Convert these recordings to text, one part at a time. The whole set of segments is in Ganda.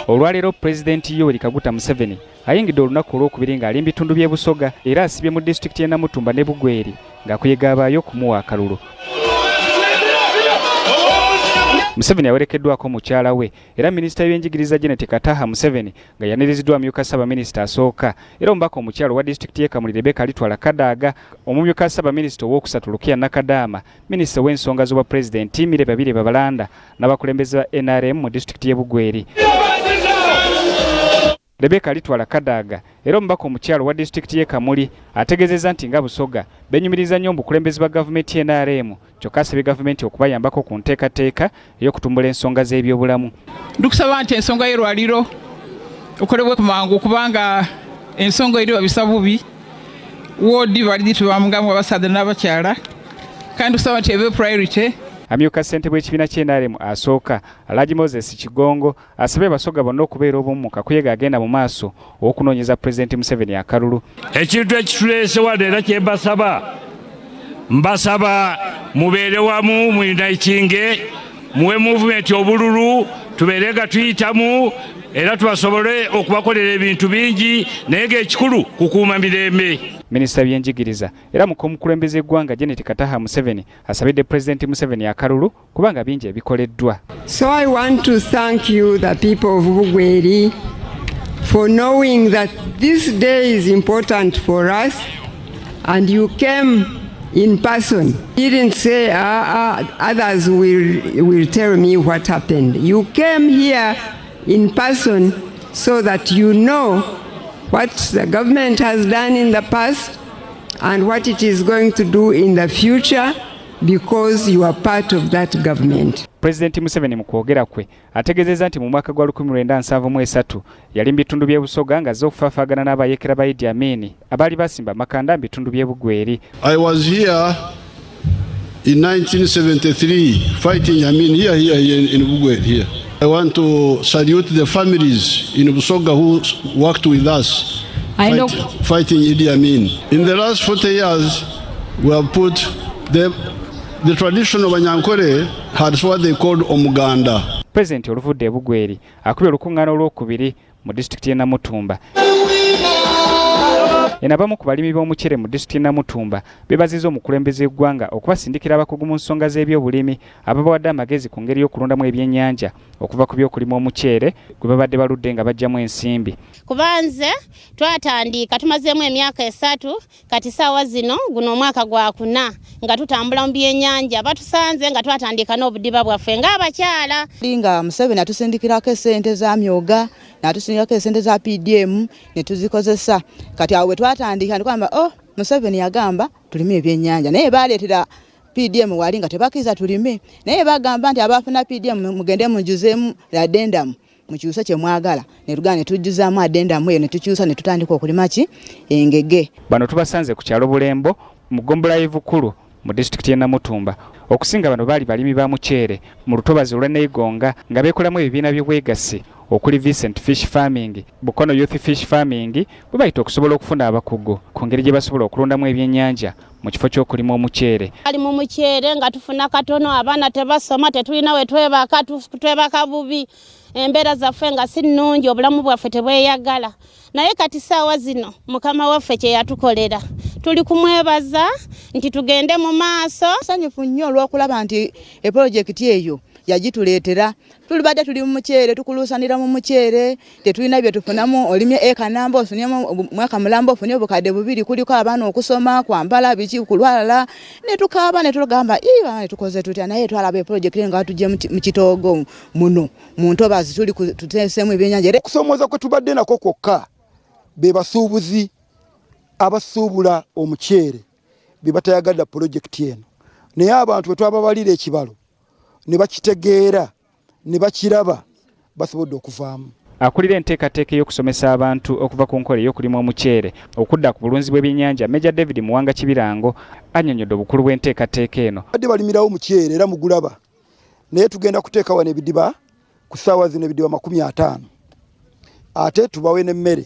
Olwaleero President Yoweri Kaguta Museveni ayingidde olunaku olwokubiri ng'ali mu bitundu by'e Busoga era asibye mu disitulikiti y'e Namutumba ne Bugweri ng'akuyega abaayo okumuwa akalulu. Museveni awerekeddwako mukyala we era minisita w'ebyenjigiriza Janet Kataha Museveni nga yaniriziddwa amyuka Ssaabaminisita asooka era omubaka omukyala wa disitulikiti y'e Kamuli Rebecca alitwala Kadaga, omumyuka Ssaabaminisita owookusatu Lukiya Nakadaama, minisita w'ensonga z'obwa pulezidenti Mire Babire Babalanda n'abakulembeze ba NRM mu disitulikiti y'e Bugweri. Rebecca alitwala Kadaga era omubaka omukyala wa disitulikiti y'e Kamuli ategeezezza nti nga Busoga benyumiriza nnyo obukulembeze bwa gavumenti y'NRM kyokka asabye gavumenti okubayambako ku nteekateeka ey'okutumbula ensonga z'ebyobulamu. Ndukusaba nti ensonga y'erwaliro okolebwe ku mangu kubanga ensonga eri babisa bubi woodi bali tubamugamu abasaadde n'abakyala kandi tusaba nti ebe priority. Amyuka ssente bw'ekibiina ky'NRM asooka Alhaji Moses Kigongo asabye Basoga bonna okubeera obumu mu kakuyege agenda mu maaso okunoonyeza Pulezidenti Museveni akalulu. Ekintu ekituleese wano era kye mbasaba mubeere wamu muyinaikinge muwe movement obululu tubeere nga tuyitamu era tubasobole okubakolera ebintu bingi naye ng'ekikulu kukuuma mirembe. Minisita w'ebyenjigiriza era mukulembeze eggwanga Janet Kataha Museveni asabidde Pulezidenti Museveni akalulu kubanga bingi ebikoleddwa. So I want to thank you, the people of Bugweri, for knowing that this day is important for us and you came in person. You didn't say others will tell me what happened. You came here in person so that you know what the government has done in the past and what it is going to do in the future because you are part of that government. President Museveni mu kwogera kwe ategeezezza nti mu mwaka gwa 1973 yali mu bitundu by'e Busoga ng'azze okufaafagana n'abayeekera ba Idi Amin abaali basimba makanda mu bitundu by'e Bugweri. I was here in 1973 fighting Amin here in Bugweri here. I want to salute the families in Busoga who worked with us fighting Idi Amin. In the last 40 years, we have put the tradition of Anyankore had what they called Omuganda. President oluvudde e Bugweri akubye olukungaana olwokubiri mu disitulikiti y'e Namutumba. Enabamu ku balimi b'omucere mu disitulikiti y'e Namutumba beebazizza omukulembeze eggwanga okubasindikira abakugu mu nsonga z'ebyobulimi ababawadde amagezi ku ngeri y'okulondamu ebyennyanja okuva ku by'okulima omucere gwe babadde baludde nga bajjamu ensimbi. Kubanze twatandika tumazeemu emyaka 3 kati saawa zino guno omwaka gwa 4 nga tutambula mu byennyanja batusanze nga twatandika n'obudiba bwaffe ng'abakyala. Nga Museveni atusindikirako esente za myoga n'atusindikirako esente za PDM ne tuzikozesa kati awo bwe twatandika ndikwamba Museveni yagamba tulime ebyennyanja naye baaleetera PDM wali nga tebakiza tulime naye bagamba nti abafuna PDM mugende munjuzeemu addendum mukyuse kye mwagala ne tugane tujjuzaamu addendum eyo ne tukyusa ne tutandika okulima engege. Bano tubasanze ku kyalo Bulembo mu Gombola Ivukulu mu disitulikiti y'e Namutumba. Okusinga bano baali balimi ba muceere mu lutobazi olwa Naigonga nga beekolamu ebibiina by'obwegassi okuli Vincent Fish Farming, Bukono Youth Fish Farming bwe bayita okusobola okufuna abakugu ku ngeri gye basobola okulondamu ebyennyanja mu kifo ky'okulima omuceere. Ali mu muceere nga tufuna katono abaana tebasoma tetulina we twebaka bubi embeera zaffe nga si nnungi obulamu bwaffe tebweyagala naye kati saawa zino mukama waffe kye yatukolera tuli kumwebaza nti tugende mu maaso. Sanyufu nnyo olw'okulaba nti eprojekiti eyo yagituleetera tulibadde tuli mu muceere tukuluusanira mu muceere tetulina bye tufunamu olimye eka namba ofunyeemu mwaka mulamba ofunye obukadde bubiri kuliko abaana okusoma kwambala biki kulwala ne tukaaba ne tugamba ne tukoze tutya naye twalaba eprojekiti nga tujje mu kitoogo muno mu ntobazi tuli tuteeseemu ebyennyanja. Okusomooza kwe tubadde nako kwokka be basuubuzi abasuubula omuceere be batayagalira pulojekiti eno naye abantu bwe twababalira ekibalo ne bakitegeera ne bakiraba basobodde okuvaamu. Akulira enteekateeka y'okusomesa abantu okuva ku nkola ey'okulima omuceere okudda ku bulunzi bw'ebyennyanja Major David Muwanga Kibirango annyonnyodde obukulu bw'enteekateeka eno. Badde balimirawo muceere era mugulaba naye tugenda kuteeka wano ebidiba ku ssaawa zino ebidiba 50 ate tubawe n'emmere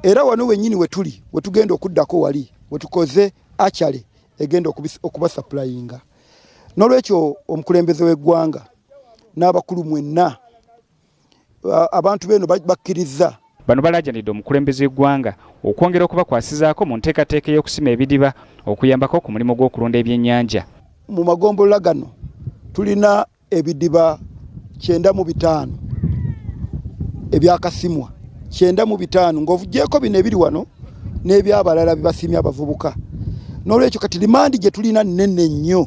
era wano wennyini we tuli we tugenda okuddako wali we tukoze akyale egenda okubasaplayinga. N'olwekyo omukulembeze w'eggwanga n'abakulu mwenna abantu beno bakkiriza. Bano balaajanidde omukulembeze w'eggwanga okwongera okubakwasizaako mu nteekateeka y'okusima ebidiba okuyambako ku mulimu gw'okulunda ebyennyanja. Mu magombolola gano tulina ebidiba 95 ebyakasimwa 95 ng'ovugyeko bino ebiri wano n'ebyabalala bibasimya abavubuka. N'olwekyo kati limandi gye tulina nnene nnyo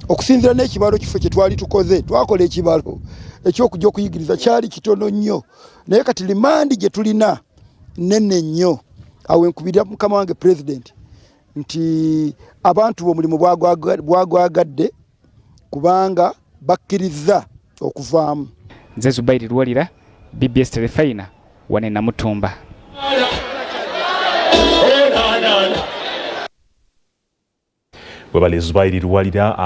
okusinziira n'ekibalo kifo kye twali tukoze twakola ekibalo ekyokujja okuyigiriza kyali kitono nnyo naye kati limandi gye tulina nnene nnyo. Awo enkubirira mukama wange president nti abantu b'omulimu bwagwagadde kubanga bakkiriza okuvaamu. Nze Zubairi Lwalira, BBS Terefayina, wane Namutumba. Webale Zubairi Lwalira.